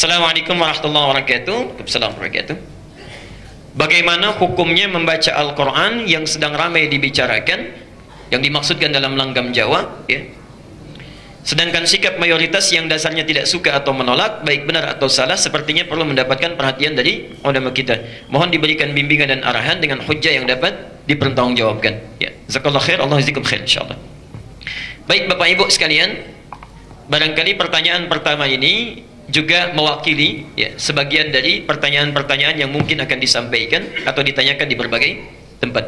Assalamualaikum warahmatullahi wabarakatuh. Waalaikumsalam warahmatullahi wabarakatuh. Bagaimana hukumnya membaca Al-Quran yang sedang ramai dibicarakan, yang dimaksudkan dalam langgam Jawa, ya? Sedangkan sikap mayoritas yang dasarnya tidak suka atau menolak, baik benar atau salah, sepertinya perlu mendapatkan perhatian dari ulama kita. Mohon diberikan bimbingan dan arahan dengan hujjah yang dapat dipertanggungjawabkan. Ya, jazakallahu khair, Allah jazakum khair insyaallah. Baik Bapak Ibu sekalian, barangkali pertanyaan pertama ini juga mewakili ya sebagian dari pertanyaan-pertanyaan yang mungkin akan disampaikan atau ditanyakan di berbagai tempat.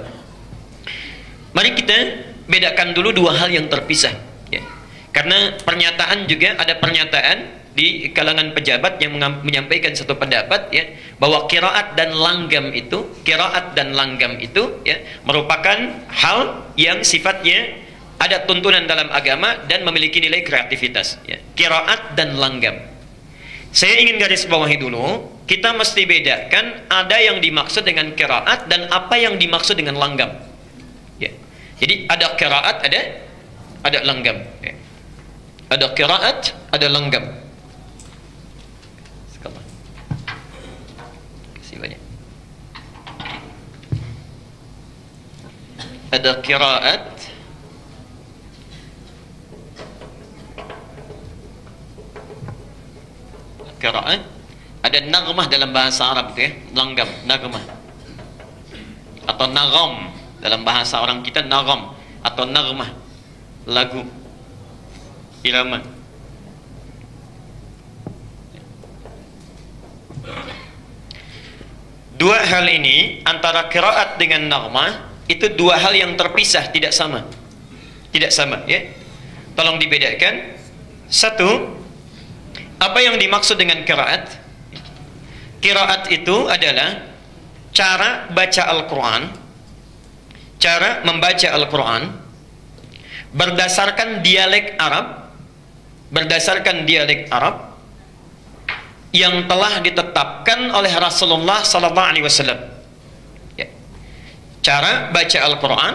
Mari kita bedakan dulu dua hal yang terpisah ya. Karena pernyataan juga ada pernyataan di kalangan pejabat yang menyampaikan satu pendapat ya, bahwa qiraat dan langgam itu ya merupakan hal yang sifatnya ada tuntunan dalam agama dan memiliki nilai kreativitas ya. Qiraat dan langgam. Saya ingin garis bawahi dulu, kita mesti bedakan ada yang dimaksud dengan qiraat dan apa yang dimaksud dengan langgam. Ya. Jadi ada qiraat, ada langgam. Ya. Ada qiraat, ada langgam. Kasih banyak. Ada qiraat, ada naghmah dalam bahasa Arab itu ya, langgam, naghmah. Atau nagham dalam bahasa orang kita, nagham atau naghmah, lagu, irama. Dua hal ini antara qiraat dengan naghmah itu dua hal yang terpisah, tidak sama. Tidak sama ya. Tolong dibedakan. Satu, apa yang dimaksud dengan qiraat? Qiraat itu adalah cara baca Al-Quran, cara membaca Al-Quran berdasarkan dialek Arab yang telah ditetapkan oleh Rasulullah sallallahu alaihi wasallam. Ya. Cara baca Al-Quran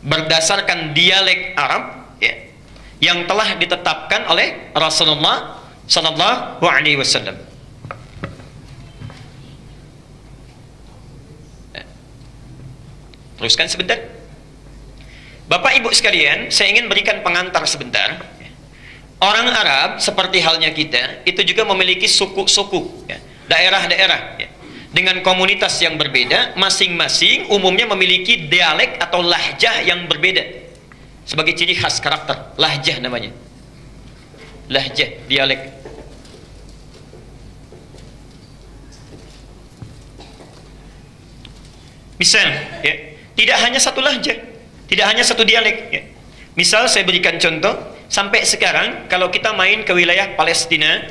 berdasarkan dialek Arab ya, yang telah ditetapkan oleh Rasulullah sallallahu alaihi wasallam. Teruskan sebentar. Bapak Ibu sekalian, saya ingin berikan pengantar sebentar. Orang Arab seperti halnya kita, itu juga memiliki suku-suku, ya, daerah-daerah, ya, dengan komunitas yang berbeda, masing-masing umumnya memiliki dialek atau lahjah yang berbeda sebagai ciri khas karakter. Lahjah namanya. Lahjah, dialek. Misal, ya, tidak hanya satu lahjah, tidak hanya satu dialek. Ya. Misal saya berikan contoh, sampai sekarang kalau kita main ke wilayah Palestina,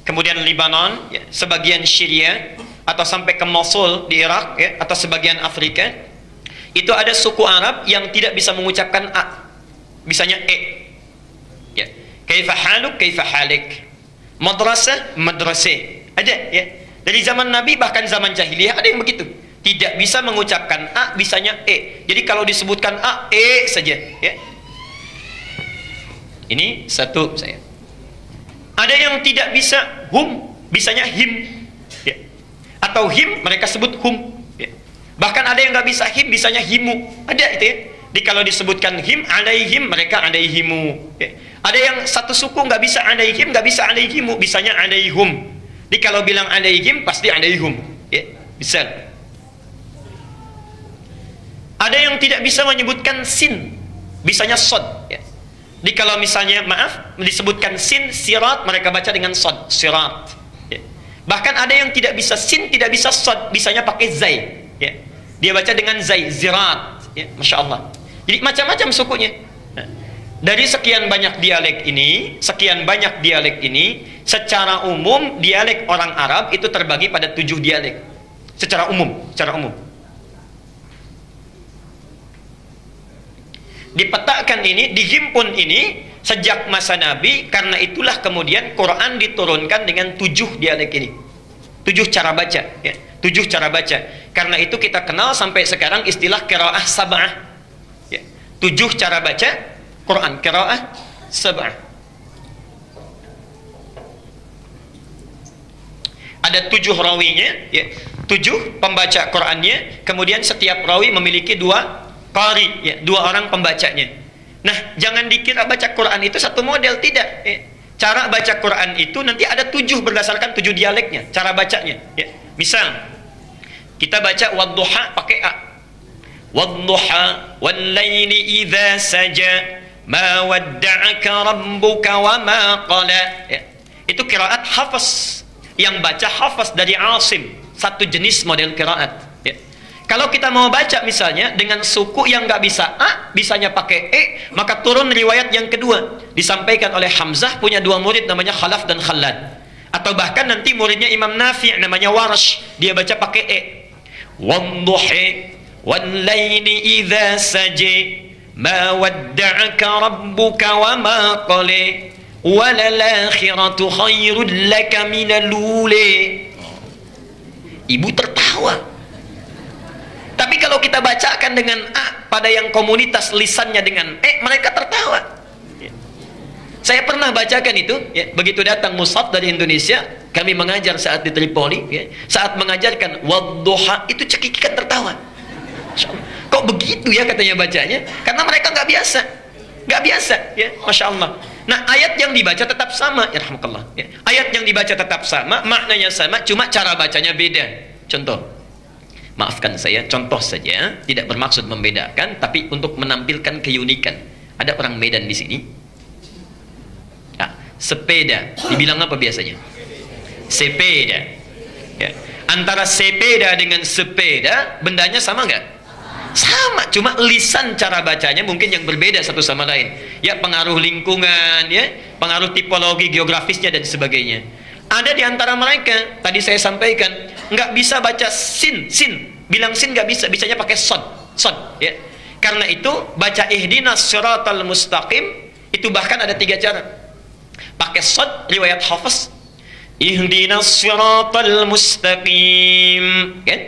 kemudian Lebanon, ya, sebagian Syria, atau sampai ke Mosul di Irak, ya, atau sebagian Afrika, itu ada suku Arab yang tidak bisa mengucapkan a, bisanya e. Ya. Kaifa haluk, kaifa halik. Madrasah, madrasah. Ada ya. Dari zaman Nabi bahkan zaman jahiliyah ada yang begitu. Tidak bisa mengucapkan a, bisanya e. Jadi kalau disebutkan a, e saja ya. Ini satu saya. Ada yang tidak bisa hum, bisanya him ya. Atau him mereka sebut hum ya. Bahkan ada yang nggak bisa him, bisanya himu. Ada itu ya. Jadi kalau disebutkan him, alaihim, mereka alaihimu ya. Ada yang satu suku nggak bisa alaihim, nggak bisa alaihimu, bisanya alaihum. Jadi kalau bilang alaihim pasti alaihum ya. Bisa. Ada yang tidak bisa menyebutkan sin, bisanya sod ya. Jadi kalau misalnya maaf disebutkan sin, sirat, mereka baca dengan sod, sirat ya. Bahkan ada yang tidak bisa sin, tidak bisa sod, bisanya pakai zai ya. Dia baca dengan zai, zirat ya. Masya Allah. Jadi macam-macam sukunya. Nah, dari sekian banyak dialek ini, secara umum dialek orang Arab itu terbagi pada 7 dialek. Secara umum. Dipetakan ini, dihimpun ini sejak masa Nabi, karena itulah kemudian Quran diturunkan dengan 7 dialek ini. 7 cara baca ya. 7 cara baca. Karena itu kita kenal sampai sekarang istilah qiraah sab'ah ya. 7 cara baca Quran, qiraah sab'ah. Ada 7 rawinya, ya. 7 pembaca Qur'annya, kemudian setiap rawi memiliki 2 qari, ya, 2 orang pembacanya. Nah, jangan dikira baca Quran itu satu model, tidak. Ya. Cara baca Quran itu nanti ada 7 berdasarkan 7 dialeknya, cara bacanya. Ya. Misal, kita baca wadduha pakai A. Wadduha wal laili idza saja ma wadda'aka rabbuka wa ma qala. Ya. Itu qiraat Hafs. Yang baca Hafs dari Asim, satu jenis model qiraat. Ya. Kalau kita mau baca misalnya dengan suku yang nggak bisa A, bisanya pakai E, maka turun riwayat yang kedua, disampaikan oleh Hamzah, punya 2 murid namanya Khalaf dan Khallad. Atau bahkan nanti muridnya Imam Nafi' namanya Warsh, dia baca pakai E. Wadduhi wal laili idza saja ma wadda'aka rabbuka wa ma qala walalakhiratu khairul laka minal ula. Ibu tertawa. Tapi kalau kita bacakan dengan A pada yang komunitas lisannya dengan E, mereka tertawa. Saya pernah bacakan itu, ya, begitu datang mushaf dari Indonesia, kami mengajar saat di Tripoli, ya, saat mengajarkan wadduha itu cekikikan tertawa. Kok begitu ya katanya bacanya? Karena mereka nggak biasa, ya, masya Allah. Nah, ayat yang dibaca tetap sama, ya rahmatullah. Ya. Ayat yang dibaca tetap sama, maknanya sama, cuma cara bacanya beda. Contoh, maafkan saya, contoh saja, tidak bermaksud membedakan, tapi untuk menampilkan keunikan. Ada orang Medan di sini. Nah, sepeda, dibilang apa biasanya? Sepeda. Ya. Antara sepeda dengan sepeda, bendanya sama nggak? Sama, cuma lisan cara bacanya mungkin yang berbeda satu sama lain. Ya, pengaruh lingkungan, ya, pengaruh tipologi geografisnya dan sebagainya. Ada di antara mereka, tadi saya sampaikan, nggak bisa baca sin, bilang sin nggak bisa, bisanya pakai sod, ya. Karena itu baca ihdinas siratal mustaqim itu bahkan ada 3 cara. Pakai sod, riwayat Hafs, ihdinas siratal mustaqim, kan?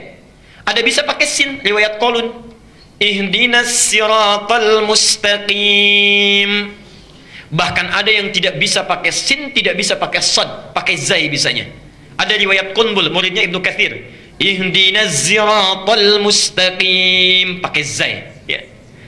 Ada bisa pakai sin, riwayat Qalun, ihdinas siratal mustaqim. Bahkan ada yang tidak bisa pakai sin, tidak bisa pakai sad, pakai zai bisanya. Ada riwayat Qunbul, muridnya Ibnu Katsir, ihdinas siratal mustaqim, pakai zai, ya.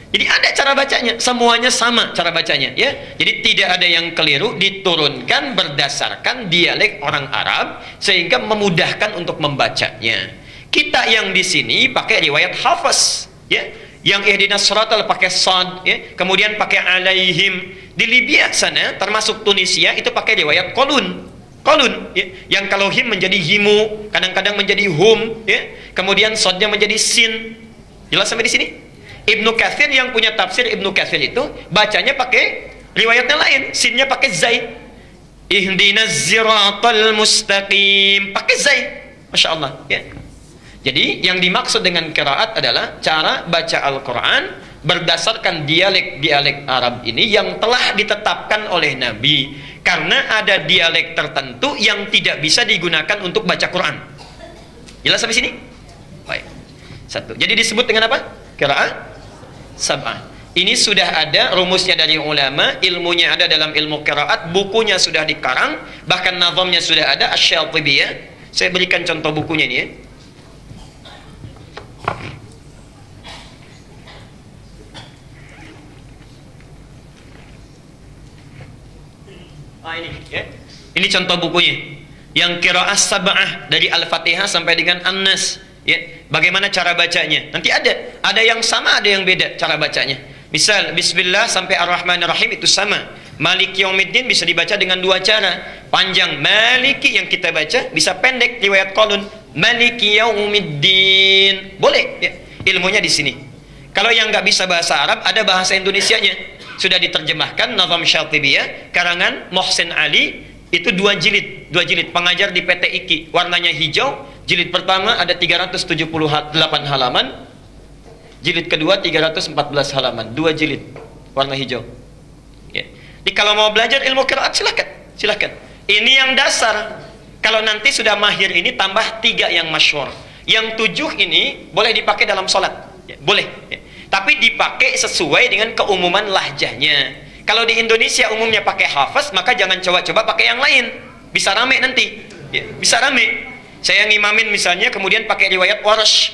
Jadi ada cara bacanya, semuanya sama cara bacanya, ya. Jadi tidak ada yang keliru, diturunkan berdasarkan dialek orang Arab sehingga memudahkan untuk membacanya. Kita yang di sini pakai riwayat Hafs, ya, yang ihdinas siratal pakai sad, ya, kemudian pakai alaihim. Di Libya sana, termasuk Tunisia, itu pakai riwayat Qalun, ya, yang kalau him menjadi himu, kadang-kadang menjadi hum, ya, kemudian sadnya menjadi sin. Jelas sampai di sini? Ibnu Katsir yang punya tafsir Ibnu Katsir itu bacanya pakai riwayatnya lain, sinnya pakai zai. Ihdinas siratal mustaqim, pakai zai. Masya Allah, ya. Jadi yang dimaksud dengan qiraat adalah cara baca Al-Quran berdasarkan dialek-dialek Arab ini yang telah ditetapkan oleh Nabi. Karena ada dialek tertentu yang tidak bisa digunakan untuk baca Quran. Jelas sampai sini? Baik. 1. Jadi disebut dengan apa? Qiraat sab'ah. Ini sudah ada rumusnya dari ulama, ilmunya ada dalam ilmu qiraat, bukunya sudah dikarang, bahkan nazamnya sudah ada, Asy-Syatibiyah. Saya berikan contoh bukunya ini, ya. Ini, ya. Ini contoh bukunya. Yang qiraah sab'ah dari Al-Fatihah sampai dengan An-Nas, ya. Bagaimana cara bacanya? Nanti ada yang sama, ada yang beda cara bacanya. Misal bismillah sampai Ar-Rahmanir-Rahim itu sama. Maliki Yaumiddin bisa dibaca dengan 2 cara. Panjang Maliki yang kita baca, bisa pendek riwayat Qalun Maliki Yaumiddin. Boleh, ya. Ilmunya di sini. Kalau yang nggak bisa bahasa Arab, ada bahasa Indonesianya. Sudah diterjemahkan nazam Syatibiyah karangan Muhsin Ali, itu 2 jilid pengajar di PT IKI, warnanya hijau. Jilid pertama ada 378 halaman, jilid kedua 314 halaman, 2 jilid warna hijau, ya. Jadi kalau mau belajar ilmu qiraat silakan. Ini yang dasar. Kalau nanti sudah mahir ini tambah 3 yang masyhur. Yang 7 ini boleh dipakai dalam sholat, ya, boleh, ya. Tapi dipakai sesuai dengan keumuman lahjahnya. Kalau di Indonesia umumnya pakai Hafs, maka jangan coba-coba pakai yang lain. Bisa rame nanti, ya, bisa rame. Saya ngimamin misalnya kemudian pakai riwayat Warsh.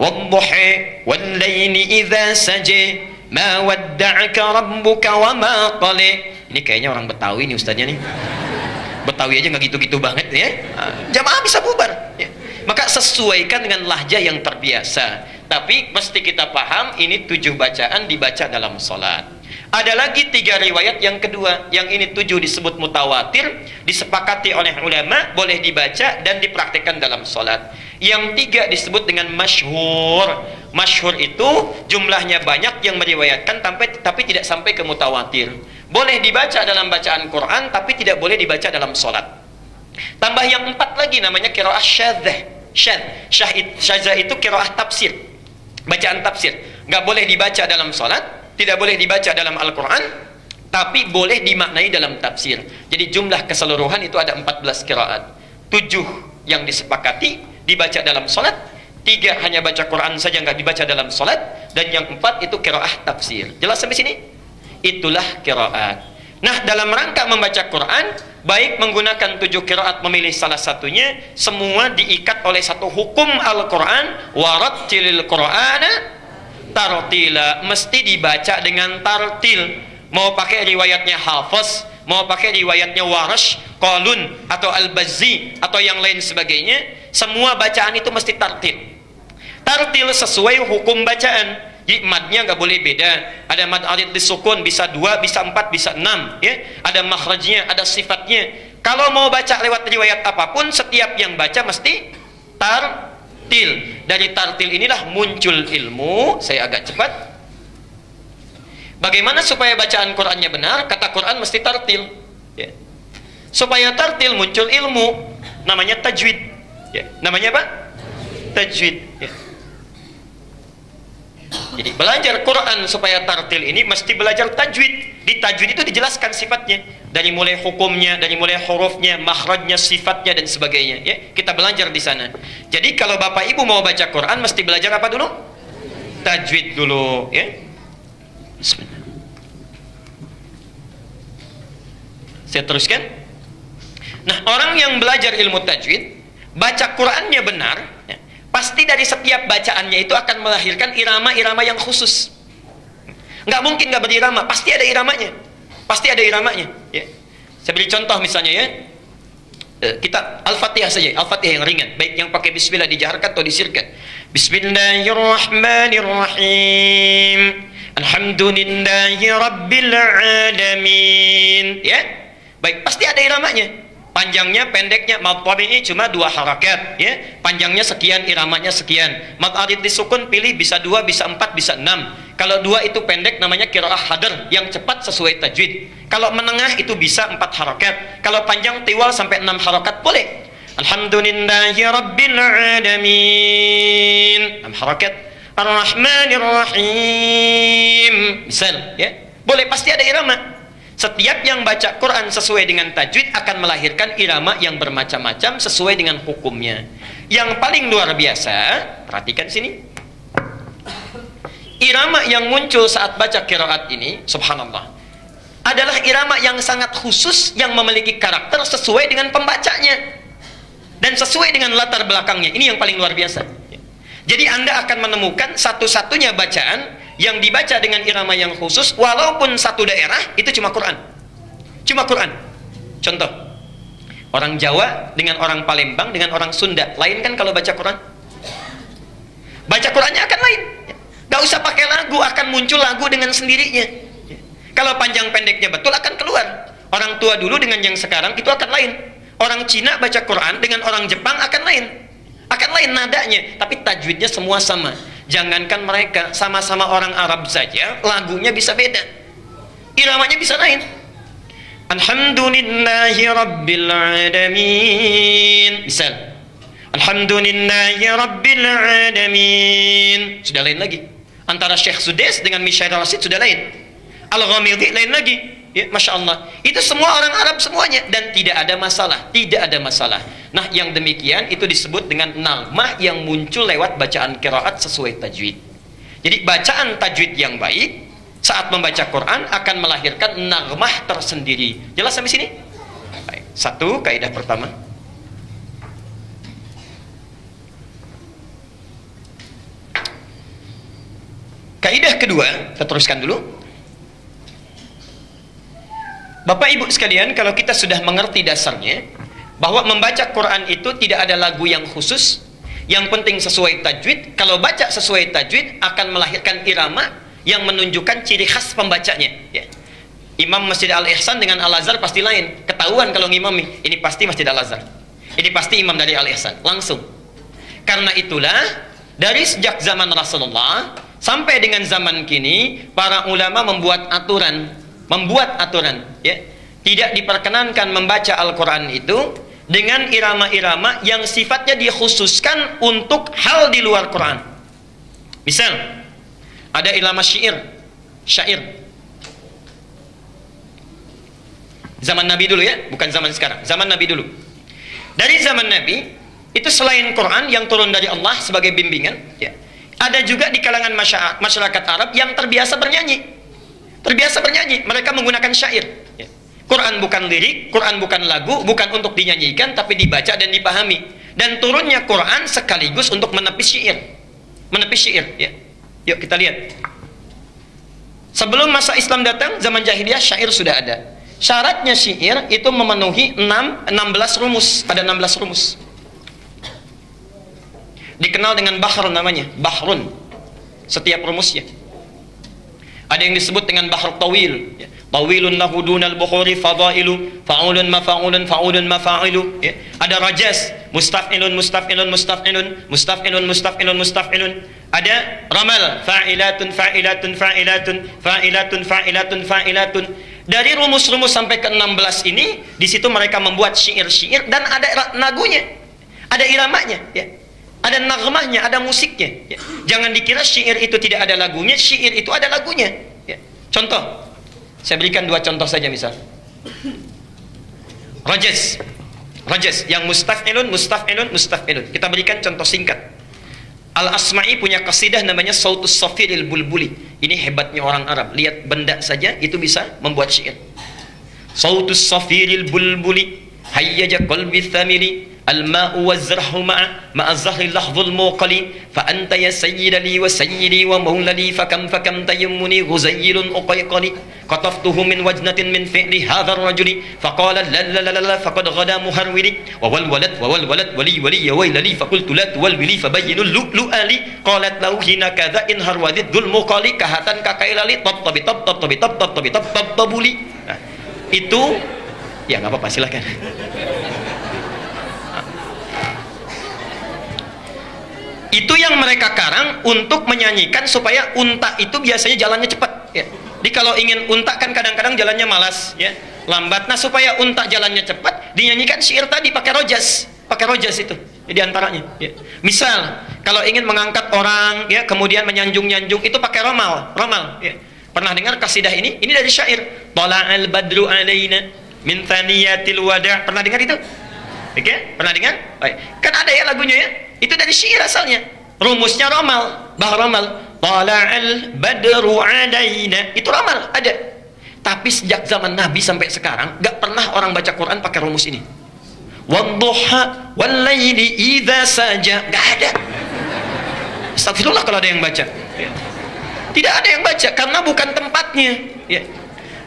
Wadduha wal laili idza saja ma wadda'aka rabbuka wa ma qala. Ini kayaknya orang Betawi nih ustaznya nih. Betawi aja nggak gitu-gitu banget ya. Jamaah bisa bubar ya. Maka sesuaikan dengan lahjah yang terbiasa. Tapi mesti kita paham ini 7 bacaan dibaca dalam sholat. Ada lagi 3 riwayat yang kedua. Yang ini 7 disebut mutawatir, disepakati oleh ulama, boleh dibaca dan dipraktikkan dalam sholat. Yang 3 disebut dengan masyhur. Masyhur itu jumlahnya banyak yang meriwayatkan tapi tidak sampai ke mutawatir. Boleh dibaca dalam bacaan Quran tapi tidak boleh dibaca dalam sholat. Tambah yang 4 lagi namanya qiraah syadzah. Syadzah itu qiraah tafsir, bacaan tafsir. Nggak boleh dibaca dalam sholat, tidak boleh dibaca dalam Al-Quran, tapi boleh dimaknai dalam tafsir. Jadi jumlah keseluruhan itu ada 14 qiraat. 7 yang disepakati dibaca dalam sholat, 3 hanya baca Quran saja nggak dibaca dalam sholat, dan yang 4 itu qiraah tafsir. Jelas sampai sini? Itulah qiraat. Nah, dalam rangka membaca Quran, baik menggunakan 7 qiraat memilih salah satunya, semua diikat oleh satu hukum Al-Quran, warattilil Qur'ana tartila, mesti dibaca dengan tartil. Mau pakai riwayatnya Hafiz, mau pakai riwayatnya Warsh, Qalun atau Al-Bazzi atau yang lain sebagainya, semua bacaan itu mesti tartil. Tartil sesuai hukum bacaan. Jadi madnya nggak boleh beda. Ada mad arid disukun bisa 2, bisa 4, bisa 6 ya. Ada makhrajnya, ada sifatnya. Kalau mau baca lewat riwayat apapun, setiap yang baca mesti tartil. Dari tartil inilah muncul ilmu. Saya agak cepat. Bagaimana supaya bacaan Qurannya benar? Kata Quran mesti tartil ya. Supaya tartil muncul ilmu, namanya tajwid ya. Namanya apa? Tajwid ya. Jadi belajar Quran supaya tartil ini mesti belajar tajwid. Di tajwid itu dijelaskan sifatnya, dari mulai hukumnya, dari mulai hurufnya, makhrajnya, sifatnya dan sebagainya ya. Kita belajar di sana. Jadi kalau Bapak Ibu mau baca Quran mesti belajar apa dulu? Tajwid dulu ya. Bismillah. Saya teruskan. Nah, orang yang belajar ilmu tajwid, baca Qurannya benar ya, pasti dari setiap bacaannya itu akan melahirkan irama-irama yang khusus. Nggak mungkin nggak berirama, pasti ada iramanya. Pasti ada iramanya ya. Saya beri contoh misalnya ya. Kita Al-Fatihah saja, Al-Fatihah yang ringan, baik yang pakai bismillah dijaharkan atau disirkan. Bismillahirrahmanirrahim. Alhamdulillahi rabbil alamin. Ya. Baik, pasti ada iramanya. Panjangnya, pendeknya, mad tabi'i cuma 2 harakat ya. Panjangnya sekian, iramanya sekian. Mad arid disukun pilih bisa 2, bisa 4, bisa 6. Kalau 2 itu pendek namanya qiraah hadar yang cepat sesuai tajwid. Kalau menengah itu bisa 4 harakat. Kalau panjang tiwal sampai 6 harakat boleh. Alhamdulillahi rabbil alamin. 6 harakat. Ar-Rahmanir-Rahim. Misal ya. Boleh, pasti ada irama. Setiap yang baca Quran sesuai dengan tajwid akan melahirkan irama yang bermacam-macam sesuai dengan hukumnya. Yang paling luar biasa, perhatikan sini. Irama yang muncul saat baca qiraat ini, subhanallah, adalah irama yang sangat khusus yang memiliki karakter sesuai dengan pembacanya dan sesuai dengan latar belakangnya. Ini yang paling luar biasa. Jadi Anda akan menemukan satu-satunya bacaan yang dibaca dengan irama yang khusus, walaupun satu daerah itu cuma Quran. Cuma Quran. Contoh, orang Jawa dengan orang Palembang dengan orang Sunda lain kan kalau baca Quran? Baca Qurannya akan lain. Gak usah pakai lagu, akan muncul lagu dengan sendirinya. Kalau panjang pendeknya betul akan keluar. Orang tua dulu dengan yang sekarang itu akan lain. Orang Cina baca Quran dengan orang Jepang akan lain. Akan lain nadanya, tapi tajwidnya semua sama. Jangankan mereka, sama-sama orang Arab saja lagunya bisa beda, iramanya bisa lain. Alhamdulillahi rabbil alamin. Misal Alhamdulillahi rabbil alamin, sudah lain lagi. Antara Syekh Sudes dengan Mishair Rasid sudah lain. Al-Ghamidi lain lagi ya, Masya Allah. Itu semua orang Arab semuanya dan tidak ada masalah. Tidak ada masalah. Nah, yang demikian itu disebut dengan nagmah yang muncul lewat bacaan qiraat sesuai tajwid. Jadi bacaan tajwid yang baik saat membaca Quran akan melahirkan nagmah tersendiri. Jelas sampai sini? Baik. Satu, kaidah pertama. Kaidah kedua, kita teruskan dulu. Bapak Ibu sekalian, kalau kita sudah mengerti dasarnya, bahwa membaca Quran itu tidak ada lagu yang khusus, yang penting sesuai tajwid. Kalau baca sesuai tajwid akan melahirkan irama yang menunjukkan ciri khas pembacanya, ya. Imam Masjid Al-Ihsan dengan Al-Azhar pasti lain. Ketahuan kalau ngimami, ini pasti Masjid Al-Azhar, ini pasti imam dari Al-Ihsan, langsung. Karena itulah dari sejak zaman Rasulullah sampai dengan zaman kini, para ulama membuat aturan, ya. Tidak diperkenankan membaca Al-Quran itu dengan irama-irama yang sifatnya dikhususkan untuk hal di luar Quran. Misal, ada irama syair. Zaman Nabi dulu, ya, bukan zaman sekarang. Zaman Nabi dulu. Dari zaman Nabi, itu selain Quran yang turun dari Allah sebagai bimbingan, ya, ada juga di kalangan masyarakat Arab yang terbiasa bernyanyi. Mereka menggunakan syair, ya. Quran bukan lirik, Quran bukan lagu, bukan untuk dinyanyikan, tapi dibaca dan dipahami. Dan turunnya Quran sekaligus untuk menepis syair, ya. Yuk kita lihat. Sebelum masa Islam datang, zaman jahiliyah syair sudah ada. Syaratnya syair itu memenuhi 16 rumus. Ada 16 rumus. Dikenal dengan bahr namanya, bahrun. Setiap rumusnya. Ada yang disebut dengan bahr tawil, ya. Tawilun lahu dunal bukhuri fadailu fa'ulun mafa'ulun fa'ulun mafa'ilu, ya. Ada rajaz, mustaf'ilun mustaf'ilun mustaf'ilun mustaf'ilun mustaf'ilun mustaf'ilun. Ada ramal, fa'ilatun fa'ilatun fa'ilatun fa'ilatun fa'ilatun fa'ilatun. Dari rumus-rumus sampai ke 16 ini, di situ mereka membuat syair-syair dan ada lagunya, ada iramanya, ya. Ada naghmahnya, ada musiknya, ya. Jangan dikira syair itu tidak ada lagunya, syair itu ada lagunya, ya. Contoh, saya berikan 2 contoh saja. Misal rajaz yang mustaf'ilun mustaf'ilun mustaf'ilun. Kita berikan contoh singkat. Al-Asma'i punya qasidah namanya Sautus Safiril Bulbuli. Ini hebatnya orang Arab. Lihat benda saja itu bisa membuat syair. Sautus Safiril Bulbuli hayyaja qalbi thamili al-ma'u waz-zarhu ma'a zahri lahzul muqali fa anta ya sayyidi wa sayyidi wa maulali fakam tayammuni ghuzayyilun uqayqali qataftuhu min wajnatin min fi'li hadha ar-rajuli faqala la faqad ghada muharwili wa wal walad wali ya waylali faqultu la tuwalwili fabayyinul lu'ali qalat lahu hina kadha in harwadid dhul muqali kahatan kakailali tabtabi tabtabuli. Nah, itu ya enggak apa-apa, silakan. Itu yang mereka karang untuk menyanyikan supaya unta itu biasanya jalannya cepat, ya. Jadi kalau ingin unta kan kadang-kadang jalannya malas, ya, lambat. Nah, supaya unta jalannya cepat, dinyanyikan syair tadi pakai rojas itu. Jadi antaranya, ya. Misal kalau ingin mengangkat orang, ya, kemudian menyanjung-nyanjung itu pakai romal, ya. Pernah dengar kasidah ini? Ini dari syair. Tala'al badru alaina min thaniyatil wada'. Pernah dengar itu? Oke, pernah dengar? Baik. Kan ada ya lagunya, ya. Itu dari syair asalnya. Rumusnya romal, bah romal. Tala'al badru alaina. Itu romal, ada. Tapi sejak zaman Nabi sampai sekarang gak pernah orang baca Quran pakai rumus ini. Wadduha wallaili idza saja. Gak ada. Astagfirullah kalau ada yang baca, ya. Tidak ada yang baca karena bukan tempatnya, ya.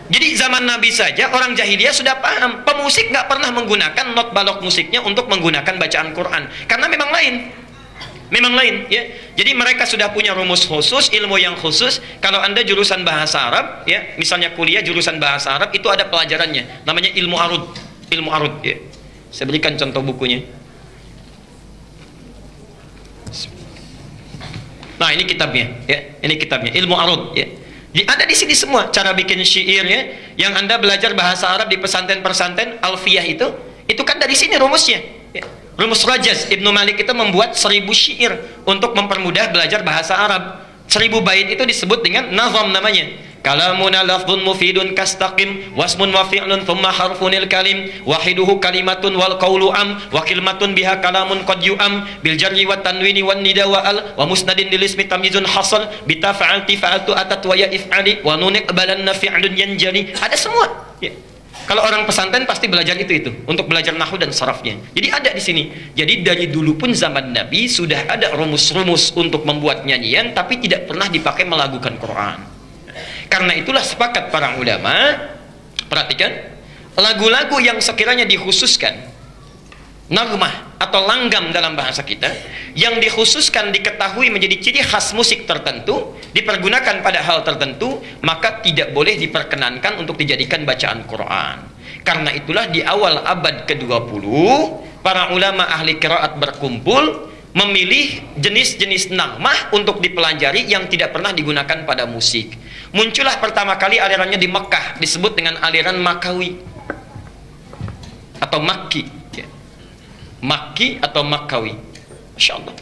Jadi zaman Nabi saja orang jahiliyah sudah paham, pemusik nggak pernah menggunakan not balok musiknya untuk menggunakan bacaan Quran karena memang lain, ya. Jadi mereka sudah punya rumus khusus, ilmu yang khusus. Kalau Anda jurusan bahasa Arab, ya, misalnya kuliah jurusan bahasa Arab, itu ada pelajarannya namanya ilmu arud, ya. Saya berikan contoh bukunya. Nah, ini kitabnya, ya. Ini kitabnya ilmu arud, ya. Ada di sini semua cara bikin syair, ya. Yang Anda belajar bahasa Arab di pesantren-pesantren alfiyah itu kan dari sini rumusnya, ya. Rumus Rajaz Ibnu Malik itu membuat 1000 syair untuk mempermudah belajar bahasa Arab. 1000 bait itu disebut dengan nazam namanya. Kalamuna lafdhun mufidun kastaqim wasmun wa fi'lun thumma harfunil kalim wahiduhu kalimatun wal qawlu am wa kalimatun biha kalamun qad yu'am bil jarri wat tanwini wan nida wa al wa musnadin lil ismi tamyizun hasal bi tafa'alti fa'altu atat wa ya if'ali wa nun iqbalanna fi'lun yanjali. Ada semua, ya. Kalau orang pesantren pasti belajar itu untuk belajar nahwu dan sarafnya. Jadi ada di sini. Jadi dari dulu pun zaman Nabi sudah ada rumus-rumus untuk membuat nyanyian, tapi tidak pernah dipakai melagukan Quran. Karena itulah sepakat para ulama, perhatikan, lagu-lagu yang sekiranya dikhususkan nagmah atau langgam dalam bahasa kita, yang dikhususkan diketahui menjadi ciri khas musik tertentu, dipergunakan pada hal tertentu, maka tidak boleh diperkenankan untuk dijadikan bacaan Quran. Karena itulah di awal abad ke-20 para ulama ahli qiraat berkumpul memilih jenis-jenis nagmah untuk dipelajari yang tidak pernah digunakan pada musik. Muncullah pertama kali alirannya di Mekah, disebut dengan aliran Makawi atau Makki. Makki atau Makawi, Masya Allah.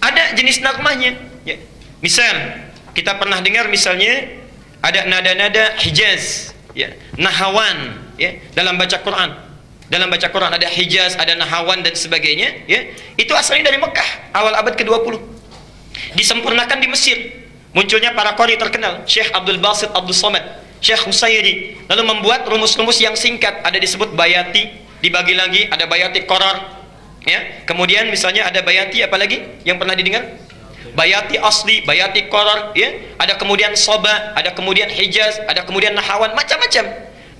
Ada jenis nagmahnya, ya. Misal kita pernah dengar misalnya ada nada-nada Hijaz, ya, Nahawan, ya, dalam baca Quran. Dalam baca Quran ada Hijaz, ada Nahawan dan sebagainya, ya. Itu asalnya dari Mekah, awal abad ke-20. Disempurnakan di Mesir. Munculnya para qari terkenal, Syekh Abdul Basit Abdul Somad, Syekh Husairi, lalu membuat rumus-rumus yang singkat, ada disebut bayati. Dibagi lagi ada bayati koror, ya. Kemudian misalnya ada bayati apa lagi yang pernah didengar? Bayati asli, bayati koror, ya. Ada kemudian soba, ada kemudian Hijaz, ada kemudian Nahawan, macam-macam.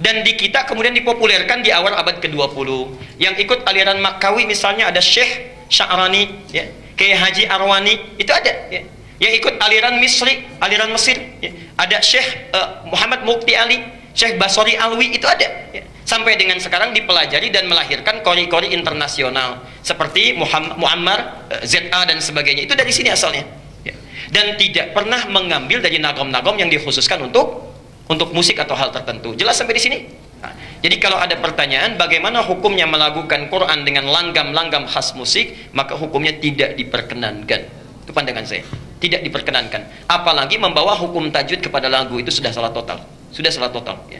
Dan di kita kemudian dipopulerkan di awal abad ke-20. Yang ikut aliran Makawi misalnya ada Syekh Sya'rani, ya. Kiai Haji Arwani, itu ada, ya. Yang ikut aliran Misri, aliran Mesir, ya. Ada Syekh Muhammad Mukti Ali, Syekh Basori Alwi, itu ada, ya. Sampai dengan sekarang dipelajari dan melahirkan kori-kori internasional seperti Muammar, ZA dan sebagainya. Itu dari sini asalnya, ya. Dan tidak pernah mengambil dari nagom-nagom yang dikhususkan untuk musik atau hal tertentu. Jelas sampai di sini? Nah, jadi kalau ada pertanyaan bagaimana hukumnya melakukan Quran dengan langgam-langgam khas musik, maka hukumnya tidak diperkenankan. Itu pandangan saya, tidak diperkenankan. Apalagi membawa hukum tajwid kepada lagu, itu sudah salah total, ya.